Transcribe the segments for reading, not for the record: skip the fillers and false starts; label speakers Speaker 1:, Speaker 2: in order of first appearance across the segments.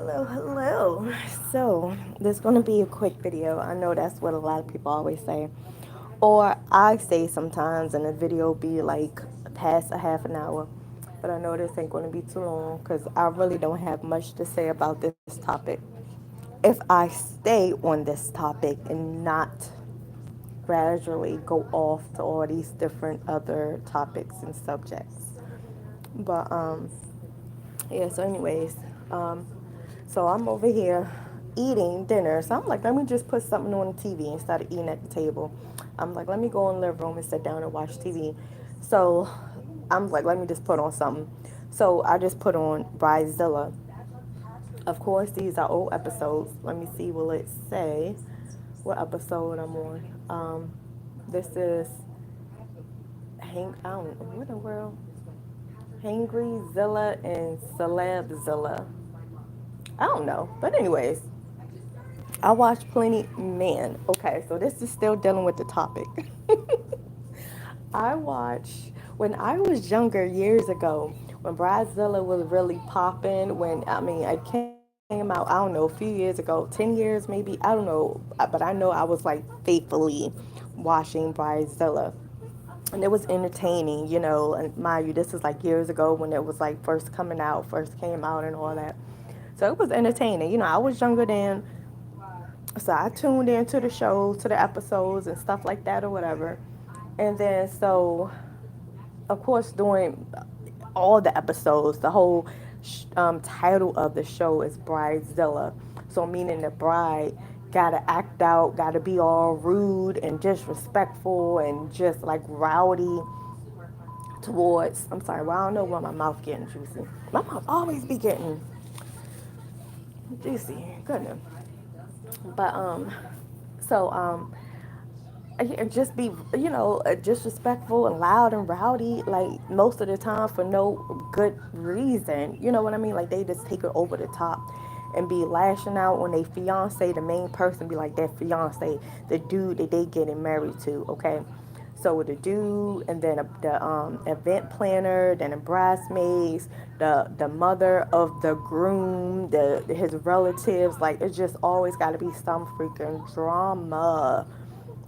Speaker 1: Hello. So, this is going to be a quick video. I know that's what a lot of people always say. Or I say sometimes, and the video be like past a half an hour. But I know this ain't going to be too long because I really don't have much to say about this topic. If I stay on this topic and not gradually go off to all these different other topics and subjects. But, yeah, so, anyways, um, so I'm over here eating dinner. So I'm like, let me just put something on the TV instead of eating at the table. I'm like, let me go in the living room and sit down and watch TV. So I'm like, let me just put on something. So I just put on Bridezilla. Of course, these are old episodes. Let me see, will it say what episode I'm on? This is I don't know, what in the world? Hangry Zilla and Celebzilla. I don't know. But anyways, I watch plenty. Man, okay, so this is still dealing with the topic. I watched when I was younger years ago, when Bridezilla was really popping. When I mean, it came out, I don't know, a few years ago, 10 years maybe. I don't know, but I know I was like faithfully watching Bridezilla. And it was entertaining, and mind you, this is like years ago when it was like first coming out, first came out, and all that. So it was entertaining. I was younger then, so I tuned into the shows, to the episodes, and stuff like that, or whatever. And then, so of course, during all the episodes, the whole title of the show is Bridezilla. So, meaning the bride gotta act out, gotta be all rude and disrespectful and just like rowdy towards. I'm sorry, well, I don't know why my mouth getting juicy. My mouth always be getting juicy. Goodness. But so just be disrespectful and loud and rowdy like most of the time for no good reason. You know what I mean? Like they just take it over the top and be lashing out on their fiance, the main person, be like their fiance, the dude that they getting married to. Okay, so the dude, and then the event planner, then the bridesmaids, the mother of the groom, the his relatives. Like it's just always got to be some freaking drama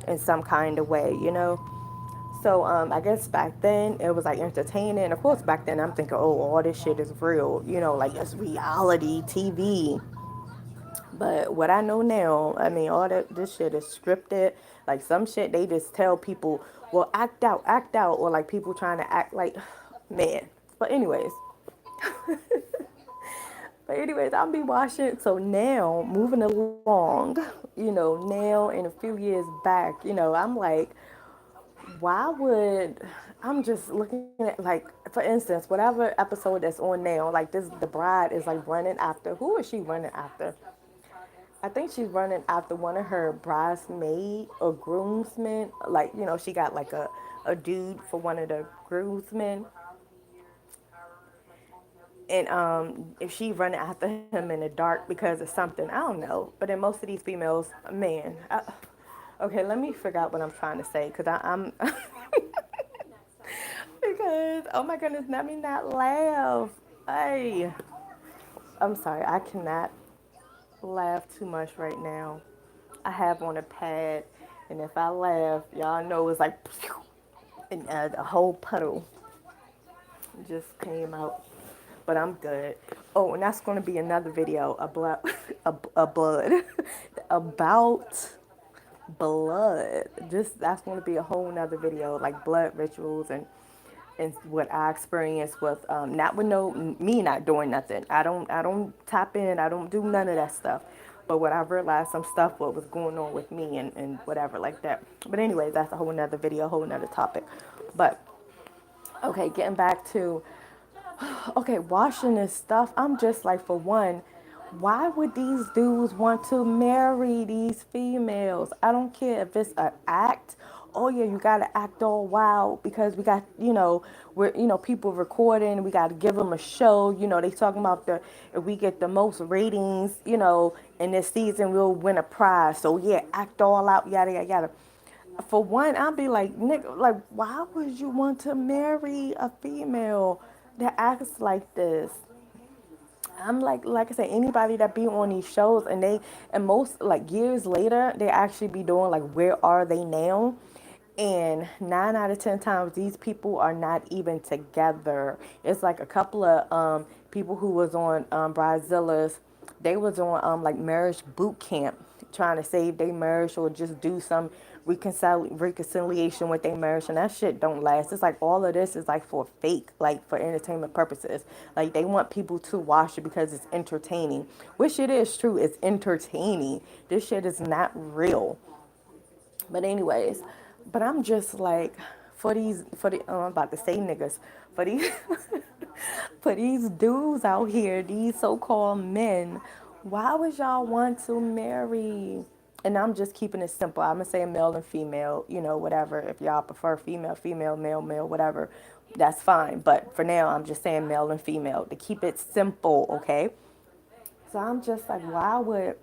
Speaker 1: in some kind of way. So I guess back then it was like entertaining. Of course, back then I'm thinking, oh, all this shit is real. Like it's reality TV. But what I know now, I mean, all that this shit is scripted. Like some shit, they just tell people, well, act out, or like people trying to act like, man. But anyways, I'll be watching. So now, moving along, now in a few years back, I'm like, why would I'm just looking at, like, for instance, whatever episode that's on now, like this, the bride is like running after, who is she running after? I think she's running after one of her bridesmaid or groomsmen. Like, she got like a dude for one of the groomsmen. And if she running after him in the dark because of something, I don't know. But in most of these females, man, okay, let me figure out what I'm trying to say because I'm because oh my goodness, let me not laugh. Hey, I'm sorry, I cannot laugh too much right now. I have on a pad, and if I laugh, y'all know it's like, and a whole puddle just came out. But I'm good. Oh, and that's going to be another video about a blood about blood. Just that's going to be a whole nother video, like blood rituals and what I experienced with not with no me not doing nothing. I don't tap in. I don't do none of that stuff. But what I realized some stuff what was going on with me and whatever like that. But anyway, that's a whole nother video, a whole nother topic. But okay, getting back to okay, washing this stuff. I'm just like, for one, why would these dudes want to marry these females? I don't care if it's an act. Oh yeah, you gotta act all wild because we got, we're, people recording. We gotta give them a show. They talking about if we get the most ratings, in this season, we'll win a prize. So yeah, act all out, yada yada yada. For one, I'll be like, nigga, like, why would you want to marry a female that acts like this? I'm like I said, anybody that be on these shows and most like years later, they actually be doing like where are they now? And 9 out of 10 times, these people are not even together. It's like a couple of people who was on Bridezilla's. They was on like marriage boot camp, trying to save their marriage or just do some reconciliation with their marriage, and that shit don't last. It's like all of this is like for fake, like for entertainment purposes. Like they want people to watch it because it's entertaining, which it is true. It's entertaining. This shit is not real. But anyways, but I'm just like, I'm about to say niggas, for these for these dudes out here, these so-called men, why would y'all want to marry? And I'm just keeping it simple. I'm gonna say male and female, whatever. If y'all prefer female, female, male, male, whatever, that's fine. But for now, I'm just saying male and female to keep it simple, okay? So I'm just like, why would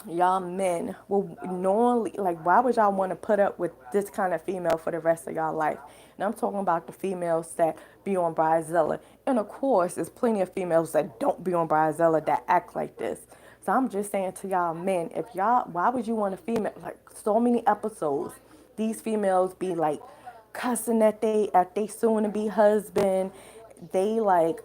Speaker 1: y'all men will normally, like, why would y'all want to put up with this kind of female for the rest of y'all life? And I'm talking about the females that be on Bridezilla. And of course, there's plenty of females that don't be on Bridezilla that act like this. So I'm just saying to y'all men, if y'all, why would you want a female, like so many episodes, these females be like cussing at they soon to be husband, they like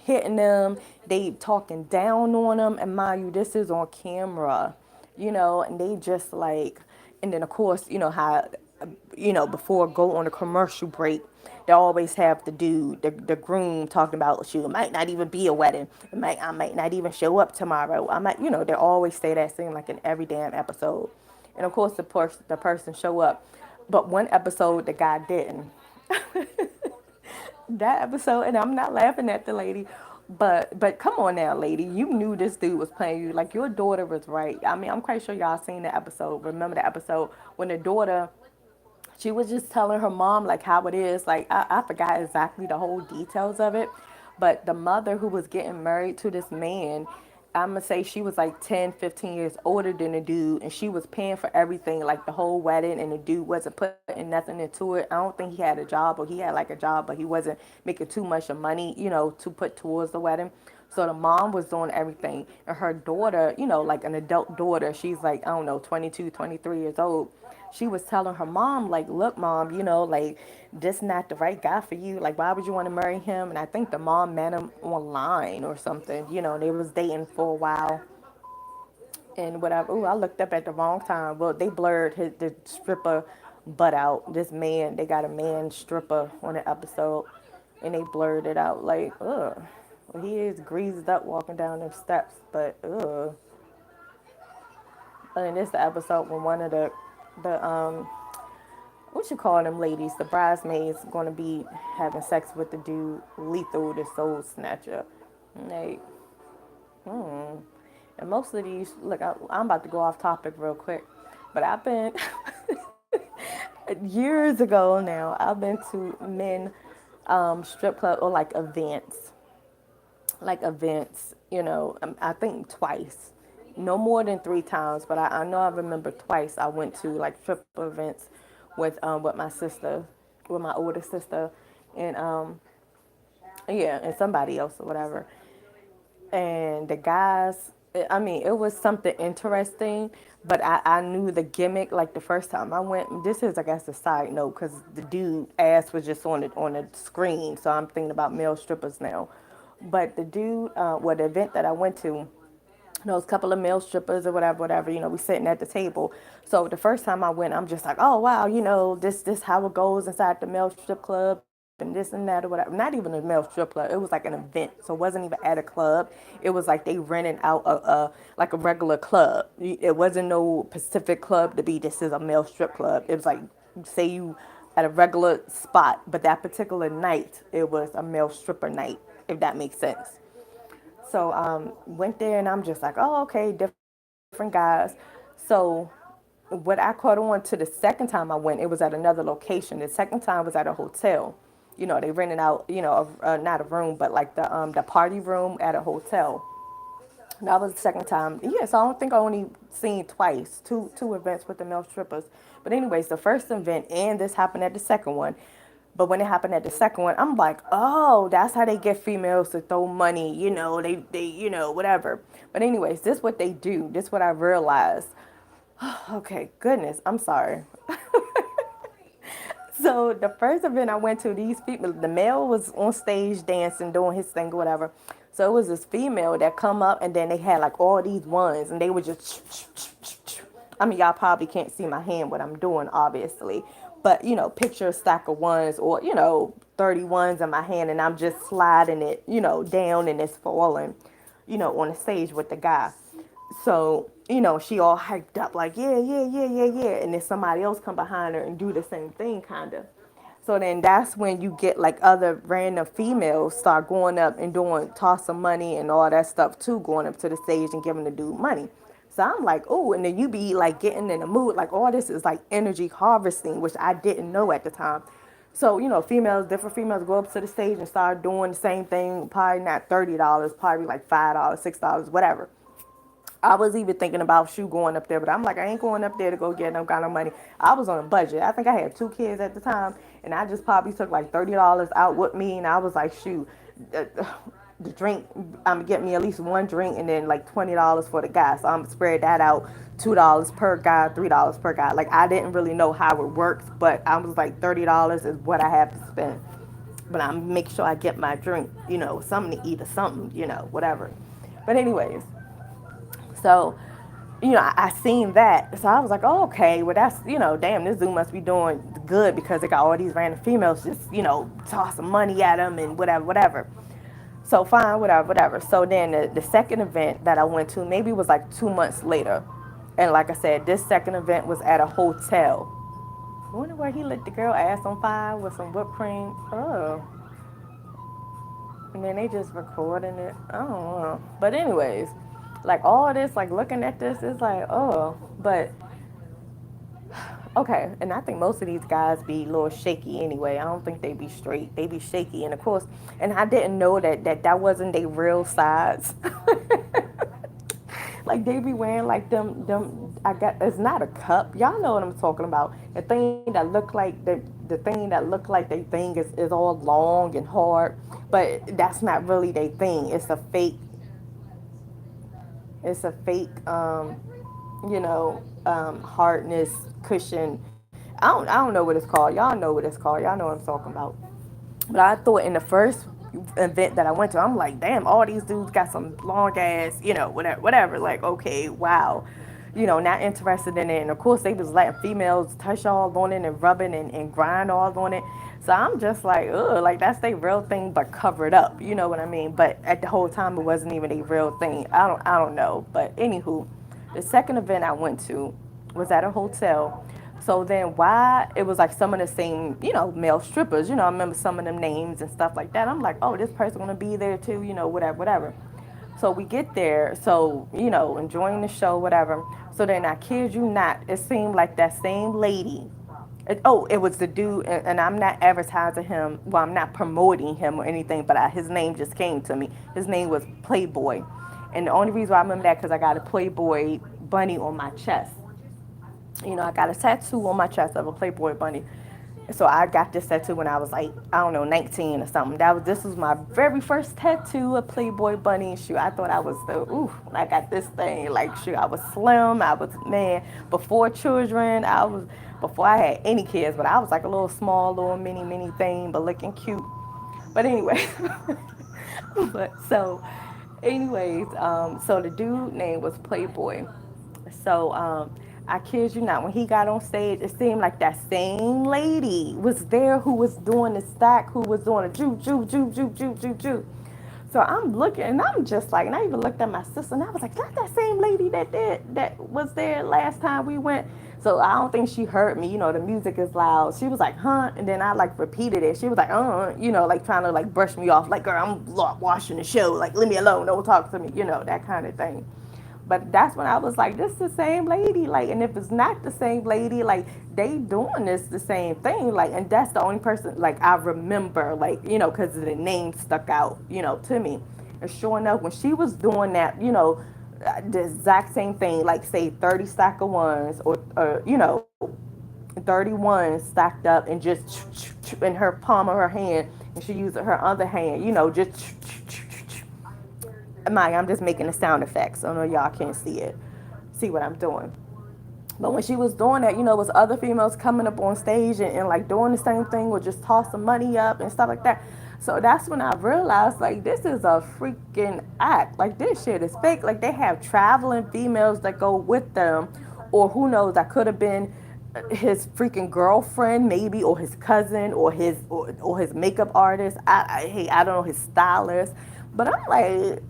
Speaker 1: hitting them, they talking down on them, and mind you, this is on camera, and they just like, and then of course, how before go on a commercial break, they always have the dude, the groom talking about, shoot, it might not even be a wedding, I might not even show up tomorrow, I might, they always say that, seem like in every damn episode. And of course the person show up, but one episode the guy didn't. That episode, and I'm not laughing at the lady, but come on now, lady, you knew this dude was playing you. Like your daughter was right. I mean, I'm quite sure y'all seen the episode. Remember the episode when the daughter, she was just telling her mom like how it is. Like I forgot exactly the whole details of it, but the mother who was getting married to this man, I'm gonna say she was like 10, 15 years older than the dude, and she was paying for everything, like the whole wedding, and the dude wasn't putting nothing into it. I don't think he had a job, or he had like a job, but he wasn't making too much of money, to put towards the wedding. So the mom was doing everything, and her daughter, like an adult daughter, she's like, I don't know, 22, 23 years old. She was telling her mom, like, look, mom, like, this not the right guy for you. Like, why would you want to marry him? And I think the mom met him online or something. They was dating for a while and whatever. Ooh, I looked up at the wrong time. Well, they blurred the stripper butt out. This man, they got a man stripper on the episode, and they blurred it out. Like, ugh. Well, he is greased up walking down them steps, but ugh. And this the episode when one of the what you call them ladies, the bridesmaids, gonna be having sex with the dude, Lethal, the soul snatcher. And they, and most of these, look, I'm about to go off topic real quick, but I've been years ago now. I've been to men strip club or like events. I think twice, no more than 3 times, but I know I remember twice. I went to like strip events with my sister, with my older sister, and yeah, and somebody else or whatever. And the guys, I mean, it was something interesting, but I knew the gimmick like the first time I went. This is, I guess, a side note because the dude ass was just on the screen, so I'm thinking about male strippers now. But the dude, the event that I went to, those couple of male strippers or whatever, whatever, we sitting at the table. So the first time I went, I'm just like, oh wow, this how it goes inside the male strip club and this and that or whatever. Not even a male strip club. It was like an event, so it wasn't even at a club. It was like they rented out a like a regular club. It wasn't no Pacific club to be. This is a male strip club. It was like, say you at a regular spot, but that particular night it was a male stripper night, if that makes sense. So went there and I'm just like, oh, okay, different guys. So what I caught on to the second time I went, it was at another location. The second time was at a hotel. They rented out, not a room, but like the party room at a hotel. That was the second time. Yeah, so I don't think I only seen twice, two events with the male strippers. But anyways, the first event and this happened at the second one. But when it happened at the second one, I'm like, oh, that's how they get females to throw money, whatever. But anyways, this what they do. This what I realized. Okay, goodness, I'm sorry. So the first event I went to, these people, the male was on stage dancing, doing his thing or whatever. So it was this female that come up, and then they had like all these ones, and they were just. I mean, y'all probably can't see my hand what I'm doing, obviously, but picture a stack of ones, or 30 ones in my hand, and I'm just sliding it, down, and it's falling, on the stage with the guy. So, she all hyped up like, yeah, yeah, yeah, yeah, yeah. And then somebody else come behind her and do the same thing, kind of. So then that's when you get like other random females start going up and doing toss of money and all that stuff too, going up to the stage and giving the dude money. So I'm like, oh, and then you be like getting in the mood, like all this is like energy harvesting, which I didn't know at the time. So, females, different females go up to the stage and start doing the same thing, probably not $30, probably like $5, $6, whatever. I was even thinking about shoe going up there, but I'm like, I ain't going up there to go get no kind of money. I was on a budget. I think I had 2 kids at the time, and I just probably took like $30 out with me, and I was like, shoot, the drink, I'm gonna get me at least one drink, and then like $20 for the guy. So I'm gonna spread that out, $2 per guy, $3 per guy. Like I didn't really know how it works, but I was like $30 is what I have to spend. But I make sure I get my drink, something to eat or something, whatever. But anyways. So, I seen that. So I was like, oh, okay, well, that's, damn, this dude must be doing good because they got all these random females just, tossing money at him and whatever, whatever. So fine, whatever, whatever. So then the second event that I went to maybe was like 2 months later. And like I said, this second event was at a hotel. I wonder where he lit the girl ass on fire with some whipped cream. Oh. And then they just recording it. I don't know. But anyways, like all this, like looking at this, it's like, oh, but okay. And I think most of these guys be a little shaky anyway. I don't think they be straight. They be shaky. And of course, and I didn't know that wasn't their real size. Like they be wearing like them. I got it's not a cup. Y'all know what I'm talking about. The thing that look like the thing that look like they thing is all long and hard, but that's not really their thing. It's a fake. It's a fake, hardness cushion. I don't know what it's called. Y'all know what it's called. Y'all know what I'm talking about. But I thought in the first event that I went to, I'm like, damn, all these dudes got some long ass, whatever, whatever. Like, okay, wow. Not interested in it. And of course, they was letting females touch all on it and rubbing and grind all on it. So I'm just like, ugh, like that's their real thing, but covered up. You know what I mean? But at the whole time, it wasn't even a real thing. I don't know. But anywho, the second event I went to was at a hotel. So then why it was like some of the same, male strippers, I remember some of them names and stuff like that. I'm like, oh, this person gonna be there too, whatever, whatever. So we get there, so, enjoying the show, whatever. So then I kid you not, it seemed like that same lady. It was the dude, and I'm not advertising him. Well, I'm not promoting him or anything, but his name just came to me. His name was Playboy. And the only reason why I remember that because I got a Playboy bunny on my chest. I got a tattoo on my chest of a Playboy bunny. So I got this tattoo when I was like, I don't know, 19 or something. This was my very first tattoo, a Playboy bunny. Shoot, I thought I was I got this thing. Like, shoot, I was slim. I was, man, before children. Before I had any kids, but I was like a little small, little mini thing, but looking cute. But anyway, so the dude name was Playboy. So I kid you not, when he got on stage, it seemed like that same lady was there who was doing the stack, who was doing a ju. So I'm looking, and I'm just like, and I even looked at my sister, and I was like, that same lady that was there last time we went. So I don't think she heard me. The music is loud. She was like, huh? And then I like repeated it. She was like, like trying to like brush me off. Like, girl, I'm watching the show. Like, leave me alone. Don't talk to me. That kind of thing. But that's when I was like, this is the same lady. Like, and if it's not the same lady, like, they doing this the same thing. Like, and that's the only person, like, I remember, like, because the name stuck out, to me. And sure enough, when she was doing that, the exact same thing, like, say, 30 stack of ones or 30 31 stacked up and just in her palm of her hand, and she used her other hand, just. Mike, I'm just making the sound effects. I know y'all can't see what I'm doing. But when she was doing that, it was other females coming up on stage and like doing the same thing or just tossing money up and stuff like that. So that's when I realized like this is a freaking act. Like this shit is fake. Like they have traveling females that go with them, or who knows, that could have been his freaking girlfriend maybe, or his cousin, or his makeup artist. I don't know, his stylist. But I'm like,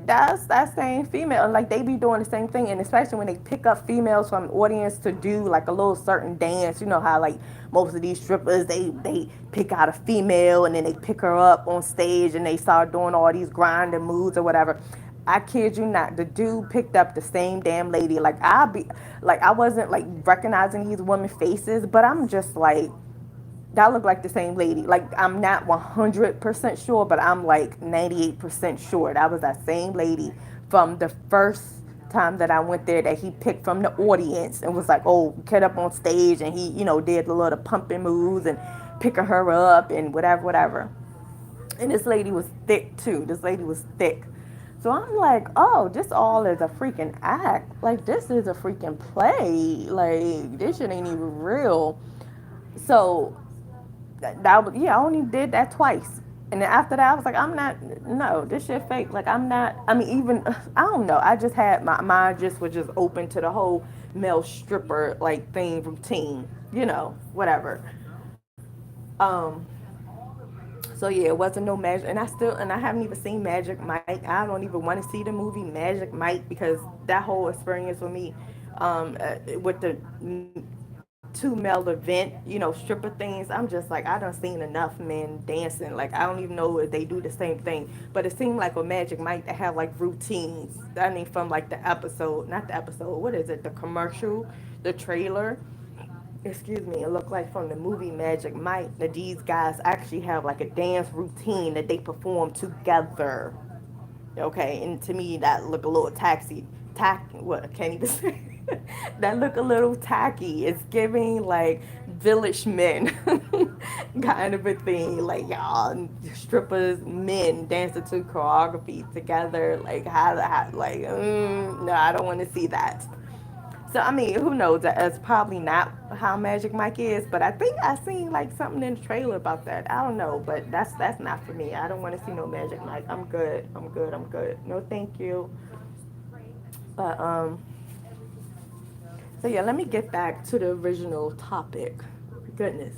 Speaker 1: that's that same female, and like they be doing the same thing, and especially when they pick up females from the audience to do like a little certain dance. You know how like most of these strippers, they pick out a female and then they pick her up on stage and they start doing all these grinding moves or whatever. I kid you not, the dude picked up the same damn lady. I wasn't like recognizing these women's faces, but I'm just like, that looked like the same lady. Like, I'm not 100% sure, but I'm like 98% sure that was that same lady from the first time that I went there, that he picked from the audience and was like, oh, get up on stage, and he, did the little pumping moves and picking her up and whatever, whatever. And this lady was thick too. This lady was thick. So I'm like, oh, this all is a freaking act. Like, this is a freaking play. Like, this shit ain't even real. So I only did that twice. And then after that, I was like, I'm not, no, this shit fake. Like, I'm not, I mean, even, I don't know. I just had, my mind just was just open to the whole male stripper, like, thing from Teen, whatever. Um, so yeah, it wasn't no Magic, and I haven't even seen Magic Mike. I don't even want to see the movie Magic Mike, because that whole experience for me, with the two male event, stripper things. I'm just like, I done seen enough men dancing. Like, I don't even know if they do the same thing. But it seemed like with Magic Mike, they have like routines. I mean, from like the episode, not the episode, what is it? The commercial, the trailer. Excuse me. It looked like from the movie Magic Mike that these guys actually have like a dance routine that they perform together. Okay, and to me that look a little what, I can't even say. That look a little tacky. It's giving like village men kind of a thing. Like, y'all strippers, men dancing to choreography together. Like, no, I don't want to see that. So I mean, who knows? That's probably not how Magic Mike is, but I think I seen like something in the trailer about that. I don't know, but that's not for me. I don't want to see no Magic Mike. I'm good. I'm good. I'm good. No, thank you. But so yeah, let me get back to the original topic. Goodness.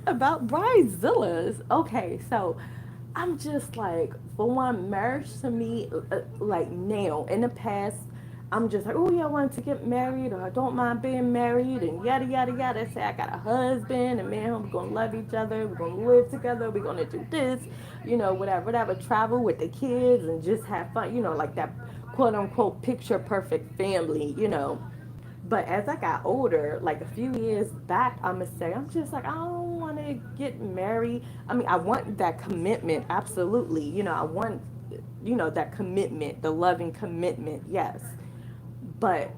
Speaker 1: About Bridezillas. Okay, so I'm just like, for one, marriage to me, like now, in the past, I'm just like, oh yeah, I want to get married, or I don't mind being married, and yada yada yada. Say I got a husband, and me and him, we're gonna love each other, we're gonna live together, we're gonna do this, whatever, whatever. Travel with the kids and just have fun, like that quote unquote picture perfect family. But as I got older, like a few years back, I'm gonna say, I'm just like, I don't want to get married. I mean, I want that commitment, absolutely. I want, that commitment, the loving commitment, yes. But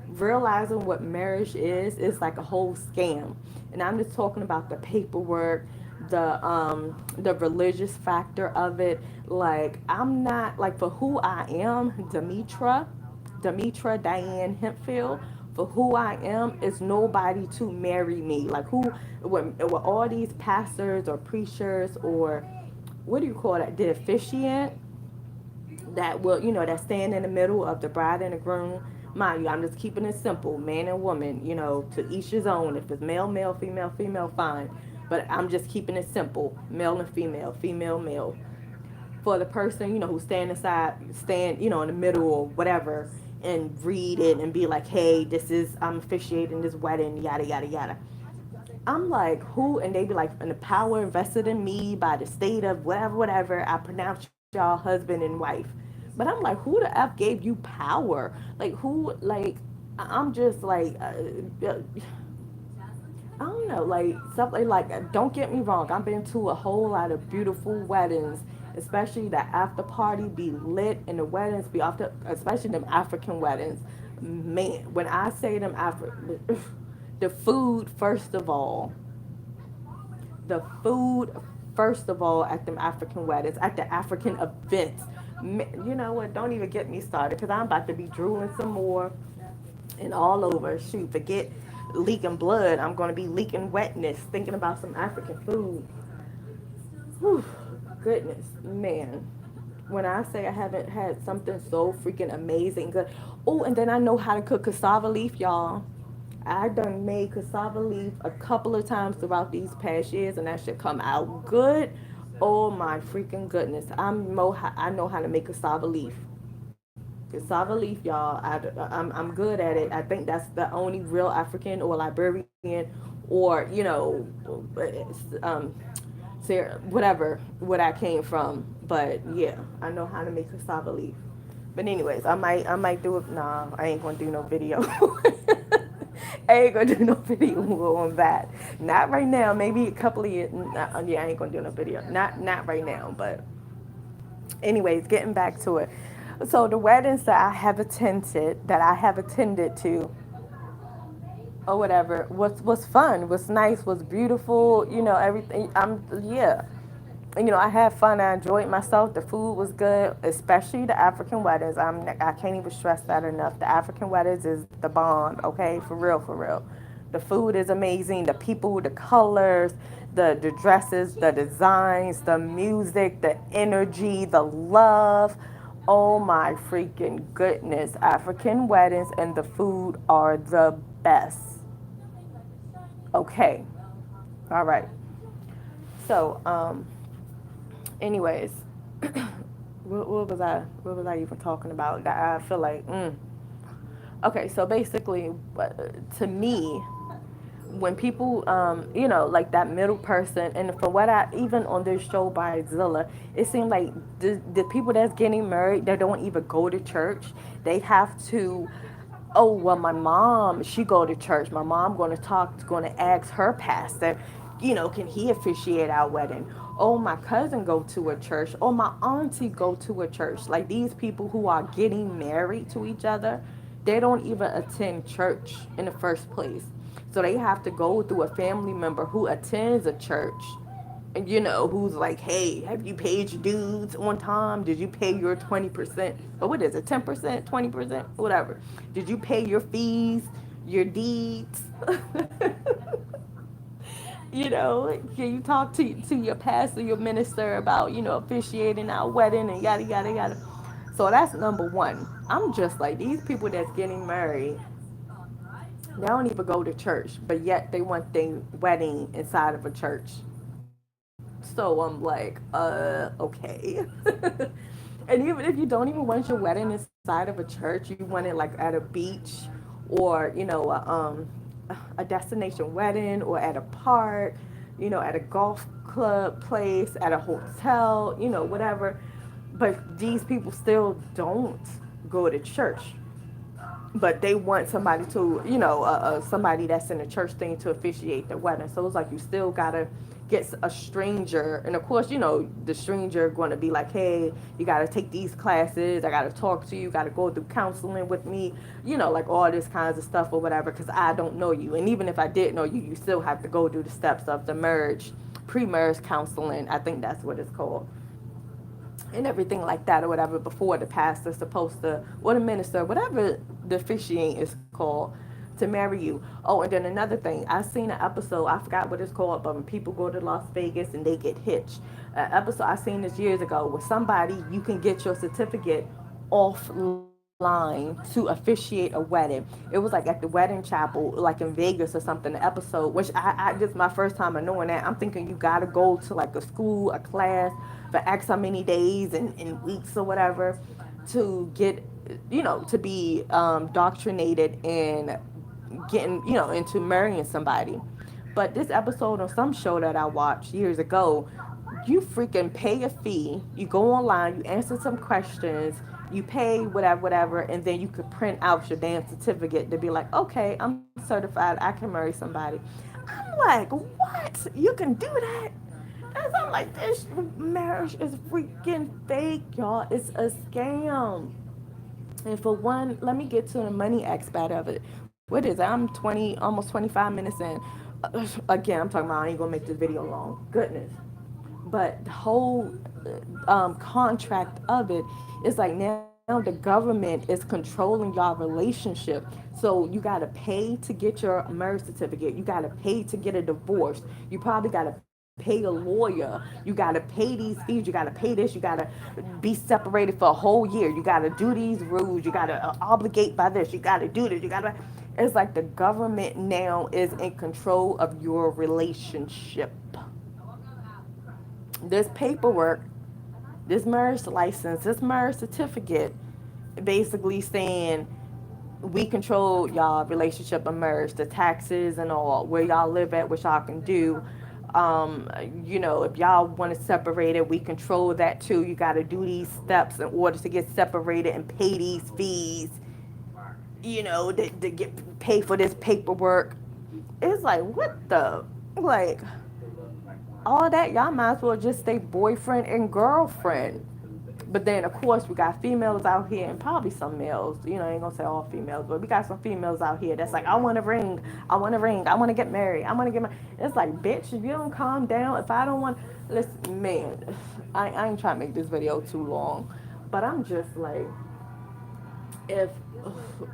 Speaker 1: realizing what marriage is like a whole scam. And I'm just talking about the paperwork, the religious factor of it. Like, I'm not, like, for who I am, Demitra Diane Hemphill, for who I am, is nobody to marry me. Like, with all these pastors or preachers, or what do you call that, the officiant, that will, that stand in the middle of the bride and the groom. Mind you, I'm just keeping it simple, man and woman, to each his own. If it's male, male, female, female, fine. But I'm just keeping it simple, male and female, female, male. For the person, who stand, in the middle or whatever, and read it and be like, hey, I'm officiating this wedding, yada, yada, yada. I'm like, who? And they be like, and the power invested in me by the state of whatever, whatever, I pronounce y'all husband and wife. But I'm like, who the F gave you power? Like, who, like, I'm just like, I don't know, like, stuff like, don't get me wrong. I've been to a whole lot of beautiful weddings, especially the after party be lit and the weddings be after, especially them African weddings. Man, when I say them the food first of all, the food first of all at them African weddings, at the African events. You know what? Don't even get me started because I'm about to be drooling some more and all over. Shoot, forget leaking blood. I'm going to be leaking wetness thinking about some African food. Whew, goodness, man. When I say I haven't had something so freaking amazing good. Oh, and then I know how to cook cassava leaf, y'all. I done made cassava leaf a couple of times throughout these past years, and that should come out good. Oh my freaking goodness! I know how to make cassava leaf. Cassava leaf, y'all. I'm good at it. I think that's the only real African or Liberian or um, whatever where I came from. But yeah, I know how to make cassava leaf. But anyways, I might do it. Nah, I ain't gonna do no video. I ain't gonna do no video on that. Not right now. Maybe a couple of years. Yeah, I ain't gonna do no video. Not right now. But anyways, getting back to it. So the weddings that I have attended to, or whatever, was fun, was nice, was beautiful. Everything. Yeah. I had fun. I enjoyed myself. The food was good, especially the African weddings. I can't even stress that enough. The African weddings is the bomb. Okay, for real, for real. The food is amazing. The people, the colors, the dresses, the designs, the music, the energy, the love. Oh my freaking goodness! African weddings and the food are the best. Okay, all right. So, anyways, what was I even talking about? That I feel like, okay. So basically, to me, when people, like that middle person, and for what I even on this show by Zilla, it seemed like the people that's getting married, they don't even go to church. They have to. Oh well, my mom, she go to church. My mom going to ask her pastor, can he officiate our wedding? Oh, my cousin go to a church. Oh, my auntie go to a church. Like these people who are getting married to each other, they don't even attend church in the first place. So they have to go through a family member who attends a church and who's like, hey, have you paid your dues on time? Did you pay your 20%? Or what is it, 10%, 20%, whatever? Did you pay your fees, your deeds? Can you talk to your pastor, your minister about officiating our wedding and yada yada yada? So that's number one. I'm just like these people that's getting married. They don't even go to church, but yet they want their wedding inside of a church. So I'm like, okay. And even if you don't even want your wedding inside of a church, you want it like at a beach or, a destination wedding or at a park, at a golf club place, at a hotel, whatever. But these people still don't go to church, but they want somebody to, somebody that's in the church thing to officiate the wedding. So it's like you still gotta get a stranger, and of course, the stranger going to be like, hey, you gotta take these classes. I gotta talk to you. Gotta go through counseling with me. Like all this kinds of stuff or whatever, because I don't know you. And even if I did know you, you still have to go through the steps of the pre-marriage counseling. I think that's what it's called and everything like that or whatever before the pastor's supposed to, or the minister, whatever the officiant is called, to marry you. Oh, and then another thing, I seen an episode, I forgot what it's called, but when people go to Las Vegas and they get hitched. An episode I seen this years ago with somebody, you can get your certificate offline to officiate a wedding. It was like at the wedding chapel, like in Vegas or something, the episode, which I just my first time of knowing that. I'm thinking you gotta go to like a school, a class for X how many days and weeks or whatever to get, to be doctrinated in getting, into marrying somebody. But this episode on some show that I watched years ago, you freaking pay a fee, you go online, you answer some questions, you pay whatever, whatever, and then you could print out your damn certificate to be like, okay, I'm certified, I can marry somebody. I'm like, what? You can do that? And I'm like, this marriage is freaking fake, y'all. It's a scam. And for one, let me get to the money aspect of it. What is it? I'm 20, almost 25 minutes in. Again, I'm talking about I ain't gonna make this video long. Goodness. But the whole contract of it is like now the government is controlling y'all relationship. So you gotta pay to get your marriage certificate. You gotta pay to get a divorce. You probably gotta pay a lawyer. You gotta pay these fees. You gotta pay this. You gotta be separated for a whole year. You gotta do these rules. You gotta obligate by this. You gotta do this. You gotta. It's like the government now is in control of your relationship. This paperwork, this marriage license, this marriage certificate, basically saying we control y'all relationship and marriage, the taxes and all, where y'all live at, what y'all can do. If y'all want to separate it, we control that too. You got to do these steps in order to get separated and pay these fees. To get pay for this paperwork. It's like what the like all that y'all might as well just stay boyfriend and girlfriend. But then of course we got females out here and probably some males, I ain't gonna say all females, but we got some females out here that's like, I want a ring, I want a ring, I want to get married, I want to get married. It's like, bitch, if you don't calm down, if I don't want, listen, man, I ain't trying to make this video too long, but I'm just like, if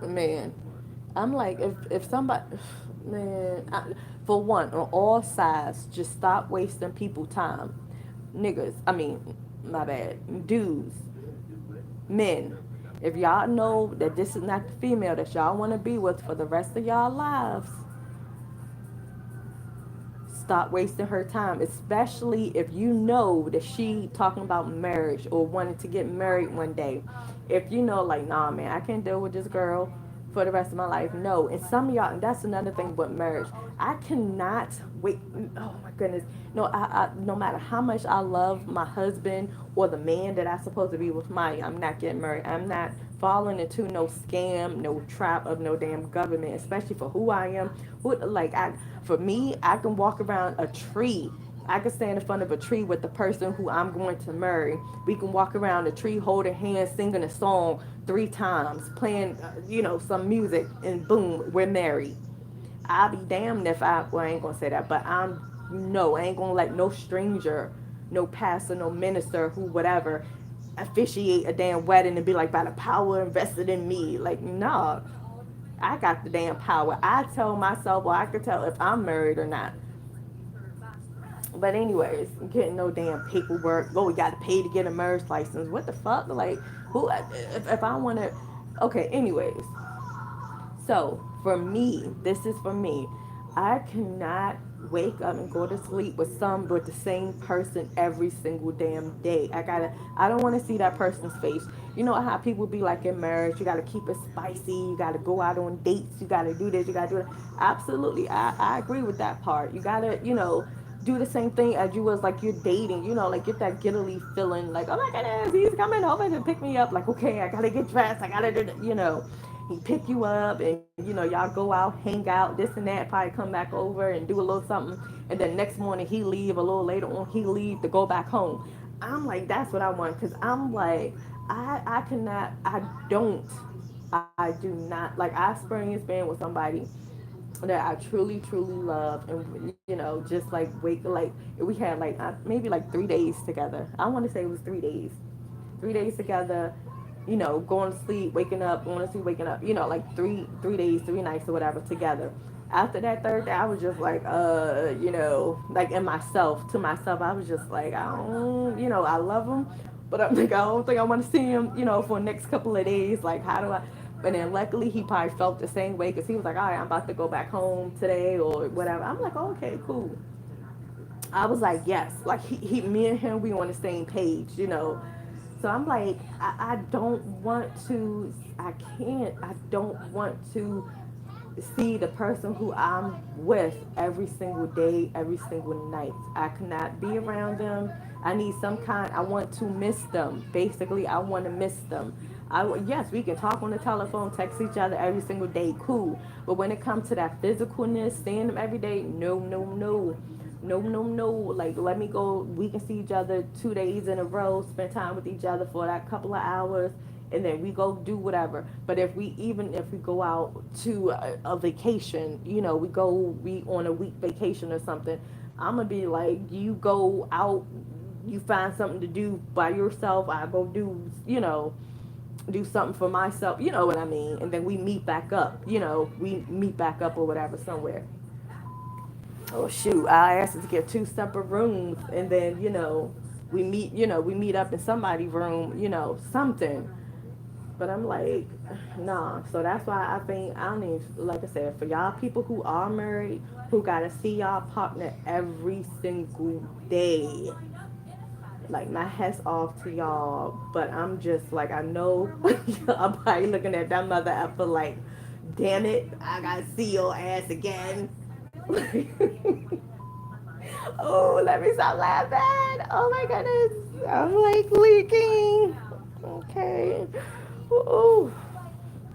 Speaker 1: man, I'm like, if somebody, man, for one, on all sides, just stop wasting people time. Niggas, I mean, my bad, dudes, men. If y'all know that this is not the female that y'all want to be with for the rest of y'all lives, stop wasting her time, especially if you know that she talking about marriage or wanting to get married one day. If you know, like, nah, man, I can't deal with this girl for the rest of my life. No. And some of y'all, and that's another thing with marriage. I cannot wait. Oh my goodness. No, no matter how much I love my husband or the man that I'm supposed to be with, I'm not getting married. I'm not falling into no scam, no trap of no damn government, especially for who I am. For me, I can walk around a tree. I can stand in front of a tree with the person who I'm going to marry. We can walk around the tree holding hands, singing a song 3 times, playing, some music, and boom, we're married. I'll be damned if I ain't gonna say that, but no, I ain't gonna let no stranger, no pastor, no minister, who, whatever, officiate a damn wedding and be like, by the power invested in me. Like, nah, I got the damn power. I tell myself, or I can tell if I'm married or not. But anyways, getting no damn paperwork. Oh, we got to pay to get a marriage license. What the fuck? Like, who? If I want to, okay. Anyways, so for me, this is for me. I cannot wake up and go to sleep with the same person every single damn day. I don't want to see that person's face. You know how people be like in marriage, you gotta keep it spicy, you gotta go out on dates, you gotta do this, you gotta do that. Absolutely. I agree with that part. You gotta, do the same thing as you was like you're dating, like get that giddily feeling like, oh my goodness, he's coming over to pick me up. Like, okay, I gotta get dressed, I gotta do he pick you up and y'all go out, hang out, this and that, probably come back over and do a little something, and then next morning he leave, a little later on he leave to go back home. I'm like, that's what I want, because I'm like, I cannot, I do not, like, I experienced being with somebody that I truly, truly love, and just like wake, like we had like maybe like 3 days together. I want to say it was 3 days, 3 days together, going to sleep, waking up, going to sleep, waking up, like three days, 3 nights or whatever together. After that third day, I was just like, like in myself, to myself, I was just like, I don't, I love him, but I'm like, I don't think I want to see him, for the next couple of days. Like, how do I? And then luckily he probably felt the same way, because he was like, all right, I'm about to go back home today or whatever. I'm like, oh, okay, cool. I was like, yes, like me and him, we on the same page. So I'm like, I don't want to, I don't want to see the person who I'm with every single day, every single night. I cannot be around them. I need some kind, I want to miss them. Basically, I want to miss them. Yes, we can talk on the telephone, text each other every single day, cool. But when it comes to that physicalness, seeing them every day, no, no, no. No, no, no. Like, let me go. We can see each other 2 days in a row, spend time with each other for that couple of hours, and then we go do whatever. But if we even if we go out to a vacation, we on a week vacation or something, I'm gonna be like, you go out, you find something to do by yourself. I go do something for myself. You know what I mean? And then we meet back up. We meet back up or whatever somewhere. Oh shoot, I asked to get two separate rooms, and then we meet up in somebody's room, something. But I'm like, nah. So that's why I think I don't even, like I said, for y'all people who are married, who gotta see y'all partner every single day. Like my hat's off to y'all, but I'm just like, I know I'm probably looking at that mother effer like, damn it, I gotta see your ass again. Oh, let me stop laughing. Oh my goodness. I'm like leaking. Okay. Oh,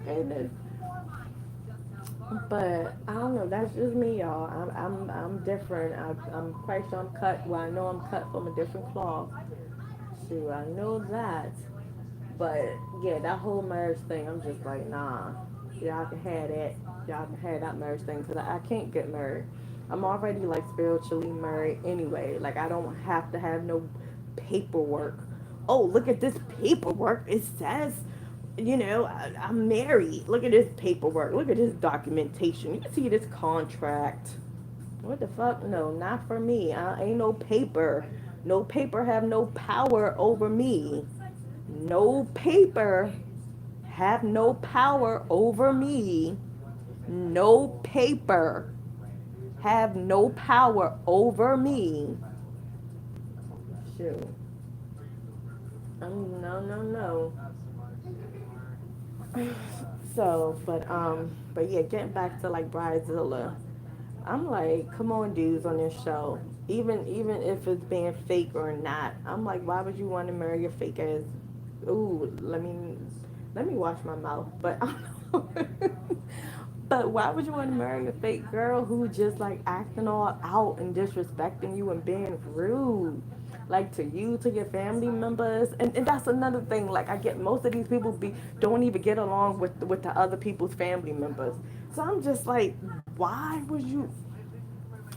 Speaker 1: goodness. But I don't know. That's just me, y'all. I'm different. I'm quite sure I'm cut. Well, I know I'm cut from a different cloth. Shoot, I know that. But yeah, that whole marriage thing, I'm just like, nah. Y'all can have that. Y'all can have that marriage thing because I can't get married. I'm already like spiritually married anyway. Like I don't have to have no paperwork. Oh, look at this paperwork. It says, I'm married. Look at this paperwork. Look at this documentation. You can see this contract. What the fuck? No, not for me. I ain't no paper. No paper have no power over me. No paper have no power over me. No paper have no power over me. Shoot. No, no, no. But yeah, getting back to like Bridezilla, I'm like, come on, dudes on this show. Even if it's being fake or not, I'm like, why would you want to marry a fake ass? Ooh, let me wash my mouth. But but why would you want to marry a fake girl who just like acting all out and disrespecting you and being rude? Like to you, to your family members, and that's another thing. Like I get most of these people don't even get along with the other people's family members. So I'm just like, why would you?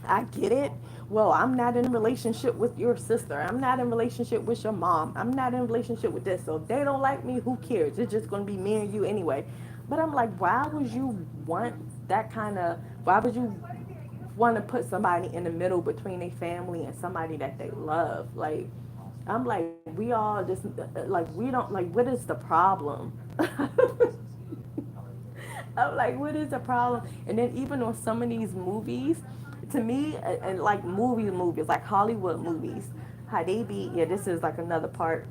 Speaker 1: I get it. Well, I'm not in a relationship with your sister. I'm not in a relationship with your mom. I'm not in a relationship with this. So if they don't like me, who cares? It's just going to be me and you anyway. But I'm like, why would you want that kind of, why would you want to put somebody in the middle between a family and somebody that they love? Like, I'm like, we all just, like, we don't, like, what is the problem? I'm like, what is the problem? And then even on some of these movies, to me, and like movies, like Hollywood movies, how they be, yeah, this is like another part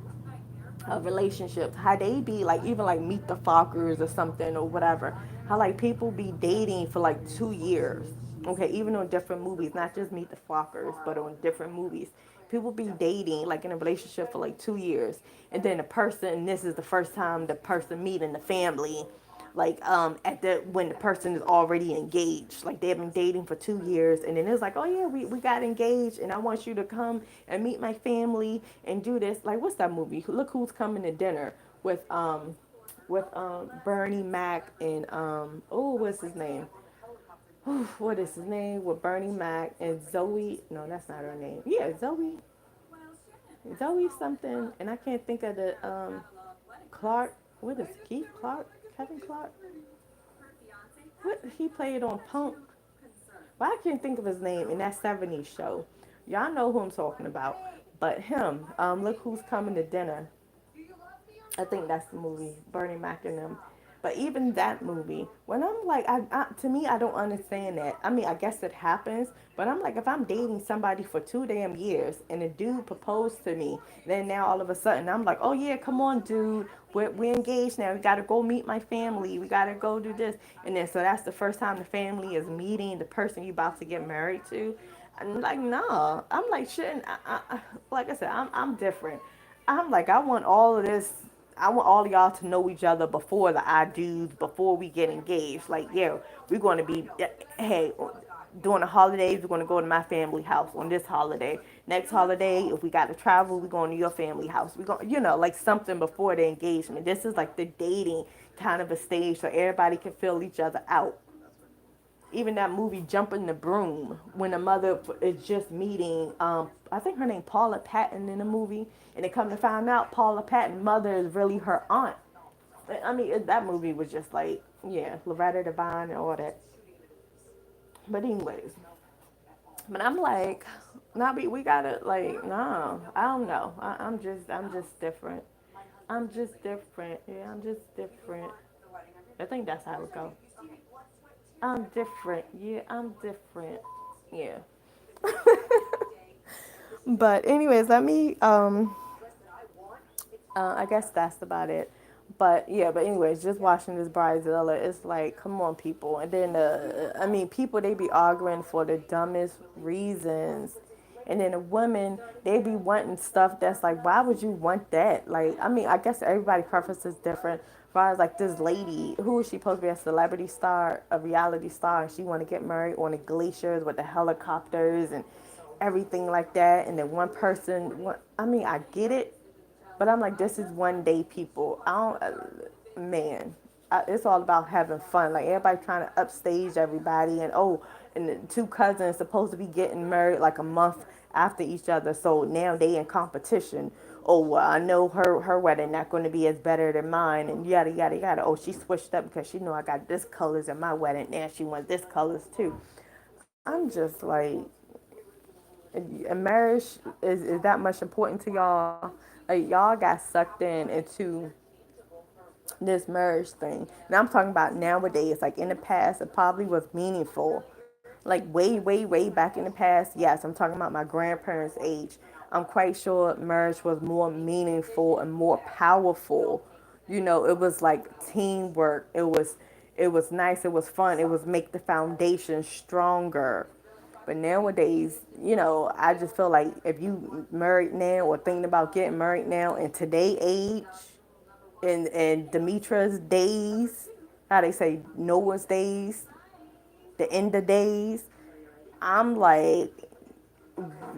Speaker 1: of relationships, how they be like, even like Meet the Fockers or something or whatever, how like people be dating for like 2 years. Okay, even on different movies, not just Meet the Fockers, but on different movies. People be dating like in a relationship for like 2 years, and then the person, this is the first time the person meeting the family, like at the when the person is already engaged, like they've been dating for 2 years, and then it's like, oh yeah, we got engaged, and I want you to come and meet my family and do this. Like, what's that movie, Look Who's Coming to Dinner, with Bernie Mac and oh, what's his name, what is his name, with Bernie Mac and Zoe, no, that's not her name, yeah, Zoe something, and I can't think of the Clark, what is Keith Clark, Kevin Clark, what he played on Punk. Well, I can't think of his name in that '70s show. Y'all know who I'm talking about. But him, Look Who's Coming to Dinner. I think that's the movie, Bernie Mac and them. But even that movie, when I'm like, to me, I don't understand that. I mean, I guess it happens, but I'm like, if I'm dating somebody for 2 damn years and a dude proposed to me, then now all of a sudden I'm like, oh yeah, come on, dude, we're engaged now. We gotta go meet my family. We gotta go do this, and then so that's the first time the family is meeting the person you about to get married to. I'm like, nah. I'm like, shouldn't like I said, I'm different. I'm like, I want all of this. I want all of y'all to know each other before the I do's, before we get engaged. Like, yeah, we're going to be, hey. during the holidays, we're going to go to my family house on this holiday. Next holiday, if we got to travel, we're going to your family house. We're going, like something before the engagement. This is like the dating kind of a stage so everybody can feel each other out. Even that movie Jumping the Broom, when the mother is just meeting, I think her name Paula Patton in the movie, and they come to find out Paula Patton's mother is really her aunt. I mean, that movie was just like, yeah, Loretta Devine and all that. But anyways, but I'm like, nah, we gotta like, no, I don't know. I'm just different. I'm just different. Yeah, I'm just different. I think that's how it goes. I'm different. Yeah, I'm different. Yeah. But anyways, let me I guess that's about it. But yeah, but anyways, just watching this Bridezilla, it's like, come on, people. And then, I mean, people, they be arguing for the dumbest reasons. And then the women, they be wanting stuff that's like, why would you want that? Like, I mean, I guess everybody's preference is different. As far as like this lady, who is she supposed to be, a celebrity star, a reality star, and she want to get married on the glaciers with the helicopters and everything like that. And then one person, I mean, I get it, but I'm like, this is one day, people. I don't, man, it's all about having fun. Like everybody trying to upstage everybody, and oh, and the two cousins supposed to be getting married like a month after each other, so now they in competition. Oh, well, I know her wedding not going to be as better than mine, and yada yada yada. Oh, she switched up because she know I got this colors in my wedding. Now she wants this colors too. I'm just like, a marriage is that much important to y'all? Like y'all got sucked into this marriage thing. Now I'm talking about nowadays. Like in the past, it probably was meaningful. Like way back in the past. Yes, I'm talking about my grandparents' age. I'm quite sure marriage was more meaningful and more powerful. It was like teamwork. It was nice. It was fun. It was make the foundation stronger. But nowadays, I just feel like if you married now or thinking about getting married now in today's age, in Demetra's days, how they say Noah's days, the end of days, I'm like,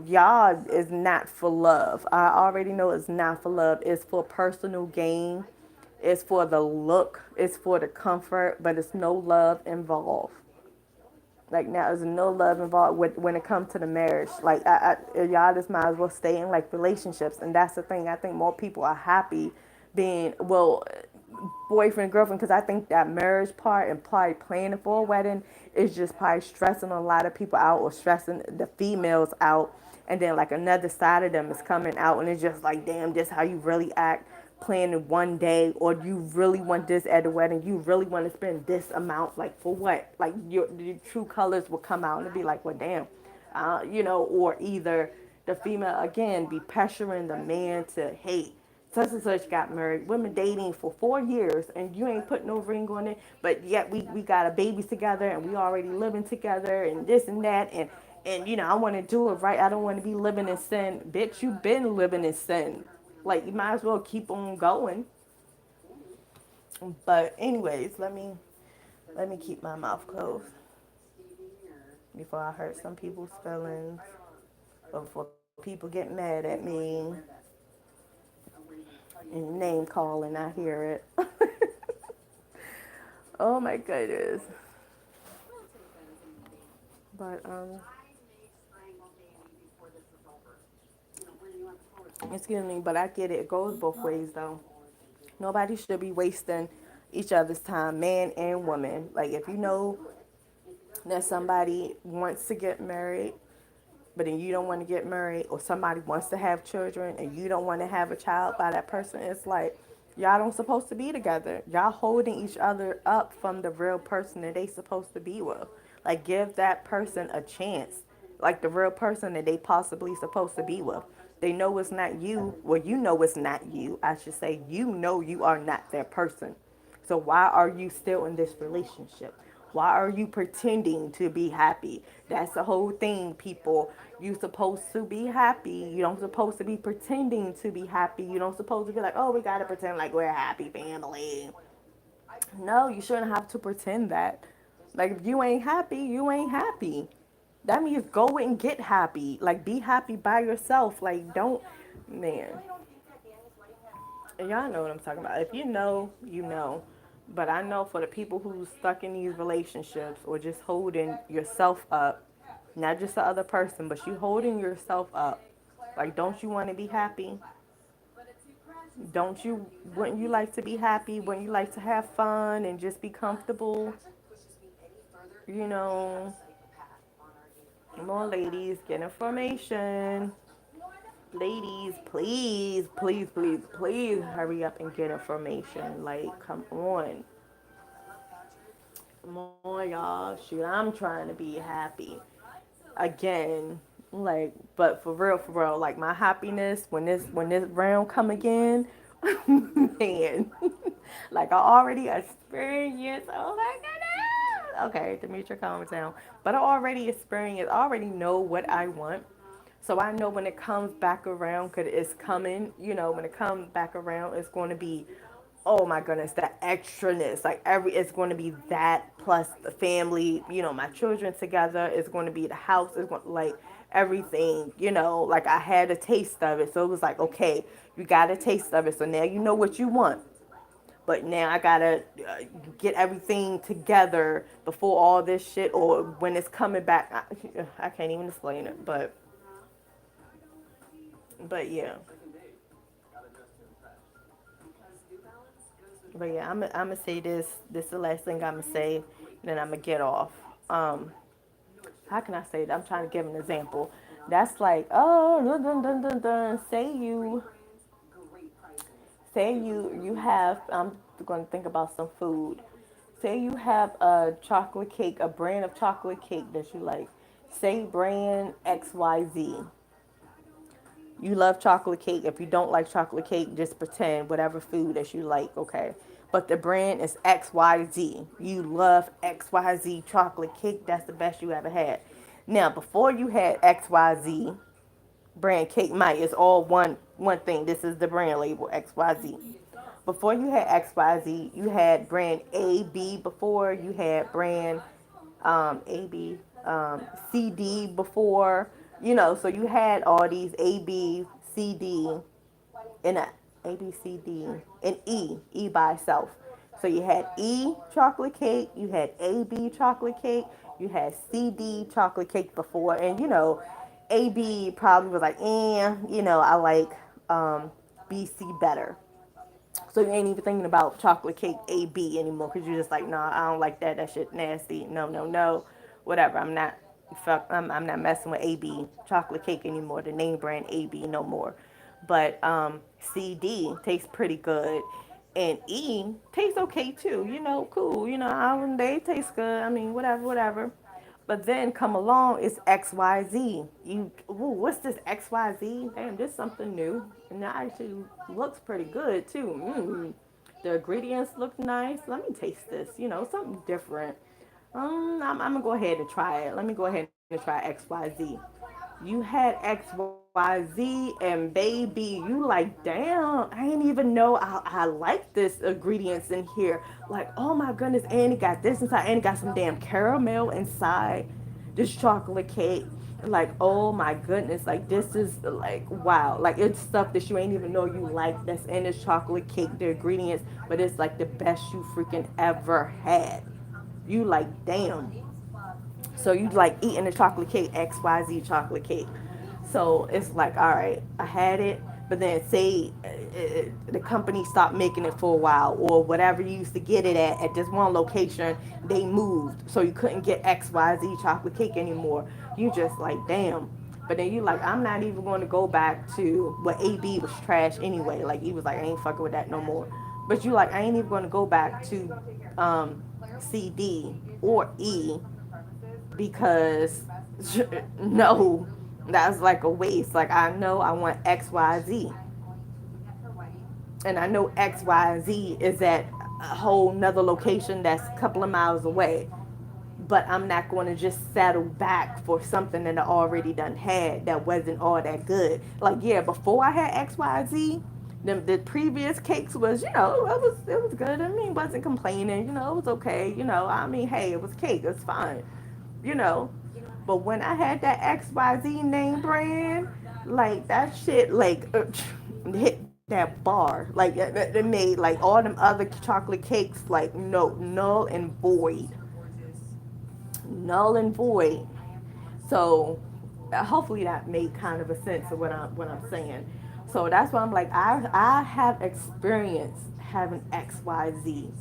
Speaker 1: y'all is not for love. I already know it's not for love. It's for personal gain. It's for the look. It's for the comfort, but it's no love involved. Like now, there's no love involved when it comes to the marriage. Like y'all just might as well stay in like relationships, and that's the thing. I think more people are happy being boyfriend girlfriend, because I think that marriage part and probably planning for a wedding is just probably stressing a lot of people out or stressing the females out, and then like another side of them is coming out, and it's just like, damn, this how you really act, planning one day, or you really want this at the wedding, you really want to spend this amount, like for what? Like your true colors will come out and it'd be like, well, damn, or either the female again be pressuring the man to, hey, such and such got married. Women dating for 4 years and you ain't put no ring on it, but yet we got a baby together and we already living together and this and that, and I want to do it right. I don't want to be living in sin. Bitch, you been living in sin. Like you might as well keep on going. But anyways, let me keep my mouth closed before I hurt some people's feelings or before people get mad at me and name calling. I hear it. Oh my goodness. But excuse me, but I get it. It goes both ways though. Nobody should be wasting each other's time, man and woman. Like if you know that somebody wants to get married, but then you don't want to get married, or somebody wants to have children and you don't want to have a child by that person, it's like y'all don't supposed to be together. Y'all holding each other up from the real person that they supposed to be with. Like give that person a chance, like the real person that they possibly supposed to be with. They know it's not you. Well, you know it's not you. I should say, you know you are not that person. So why are you still in this relationship? Why are you pretending to be happy? That's the whole thing, people. You supposed to be happy. You don't supposed to be pretending to be happy. You don't supposed to be like, oh, we gotta pretend like we're a happy family. No, you shouldn't have to pretend that. Like if you ain't happy, you ain't happy. That means go and get happy. Like, be happy by yourself. Like, don't, man. Y'all know what I'm talking about. If you know, you know. But I know for the people who's stuck in these relationships or just holding yourself up, not just the other person, but you holding yourself up. Like, don't you want to be happy? Don't you, wouldn't you like to be happy? Wouldn't you like to have fun and just be comfortable? You know, come on, ladies, get information. Ladies, please, please, please, please hurry up and get information. Like, come on. Come on, y'all. Shoot, I'm trying to be happy again. Like, but for real, like my happiness when this round come again, man. Like I already experienced. Oh my goodness. Okay, Demitra, calm down. But I already experienced. I already know what I want. So I know when it comes back around, cause it's coming. You know, when it comes back around, it's going to be, oh my goodness, that extraness. Like it's going to be that plus the family. You know, my children together. It's going to be the house. It's going like everything. You know, like I had a taste of it, so it was like, okay, you got a taste of it. So now you know what you want. But now I gotta get everything together before all this shit, or when it's coming back. I can't even explain it, but yeah. But yeah, I'm gonna say this. This is the last thing I'm gonna say. Then I'm gonna get off. Um, how can I say that? I'm trying to give an example. That's like, oh, dun, dun, dun, dun, dun. Say you have. I'm going to think about some food. Say you have a chocolate cake, a brand of chocolate cake that you like. Say brand XYZ. You love chocolate cake. If you don't like chocolate cake, just pretend whatever food that you like, okay? But the brand is XYZ. You love XYZ chocolate cake. That's the best you ever had. Now, before you had XYZ brand cake, might it's all one thing. This is the brand label XYZ. Before you had XYZ, you had brand AB before. You had brand AB, CD before, so you had all these AB, CD, and A, B, C, D, and E by itself. So you had E chocolate cake, you had AB chocolate cake, you had CD chocolate cake before, and AB probably was like, I like BC better. So you ain't even thinking about chocolate cake AB anymore because you're just like, nah, I don't like that. That shit nasty. No, no, no. Whatever. I'm not messing with AB chocolate cake anymore. The name brand AB no more. But CD tastes pretty good. And E tastes okay too. Cool. They taste good. I mean, whatever, whatever. But then come along, it's XYZ. What's this XYZ? Damn, this is something new. And that actually looks pretty good too. The ingredients look nice. Let me taste this. Something different. I'm gonna go ahead and try it. Let me go ahead and try XYZ. You had XYZ and baby, you like, damn, I didn't even know I like this ingredients in here. Like, oh my goodness, and it got this inside, and it got some damn caramel inside this chocolate cake. Like, oh my goodness, like this is like wow. Like it's stuff that you ain't even know you like that's in this chocolate cake, the ingredients, but it's like the best you freaking ever had. You like, damn. So you like eating the chocolate cake, XYZ chocolate cake. So it's like, all right, I had it, but then say the company stopped making it for a while, or whatever you used to get it at this one location, they moved, so you couldn't get XYZ chocolate cake anymore. You just like, damn. But then you like, I'm not even going to go back to what AB was trash anyway. Like he was like, I ain't fucking with that no more. But you like, I ain't even going to go back to CD or E because no, that's like a waste. Like I know I want XYZ, and I know XYZ is at a whole nother location that's a couple of miles away. But I'm not going to just settle back for something that I already done had that wasn't all that good. Like yeah, before I had XYZ, the previous cakes was, it was good. I mean, wasn't complaining. It was okay. I mean, hey, it was cake. It's fine. You know. But when I had that XYZ name brand, like that shit, like hit that bar. Like it made like all them other chocolate cakes like no null and void, null and void. So hopefully that made kind of a sense of what I'm saying. So that's why I'm like I have experience having XYZ,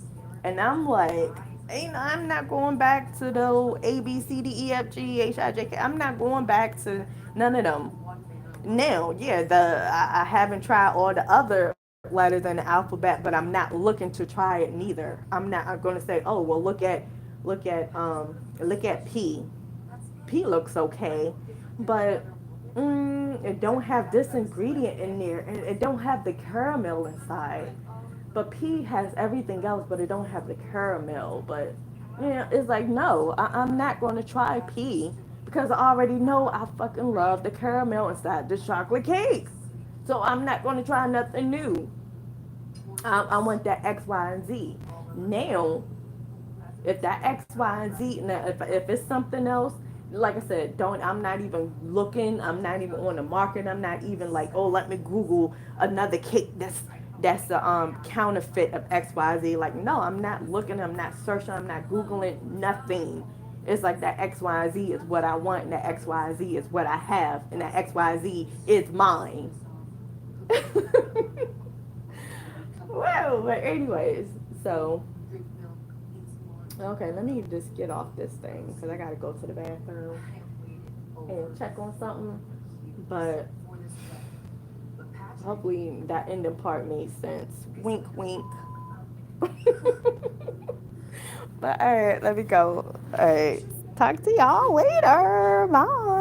Speaker 1: and I'm like, ain't I'm not going back to the old A B C D E F G H I J K. I'm not going back to none of them. Now, yeah, I haven't tried all the other letters in the alphabet, but I'm not looking to try it neither. I'm going to say, oh well, look at P. P looks okay, but it don't have this ingredient in there, and it don't have the caramel inside. But P has everything else, but it don't have the caramel. But yeah, it's like no, I'm not going to try P because I already know I fucking love the caramel inside the chocolate cake. So I'm not going to try nothing new. I want that X, Y, and Z. Now, if that X, Y, and Z, now if it's something else, like I said, don't. I'm not even looking. I'm not even on the market. I'm not even like, oh, let me Google another cake that's a counterfeit of X, Y, Z. Like, no, I'm not looking. I'm not searching. I'm not Googling nothing. It's like that X, Y, Z is what I want, and that X, Y, Z is what I have, and that X, Y, Z is mine. Well, but anyways, so okay, let me just get off this thing because I gotta go to the bathroom and check on something. But hopefully that ending part made sense. Wink, wink. But all right, let me go. All right, talk to y'all later. Bye.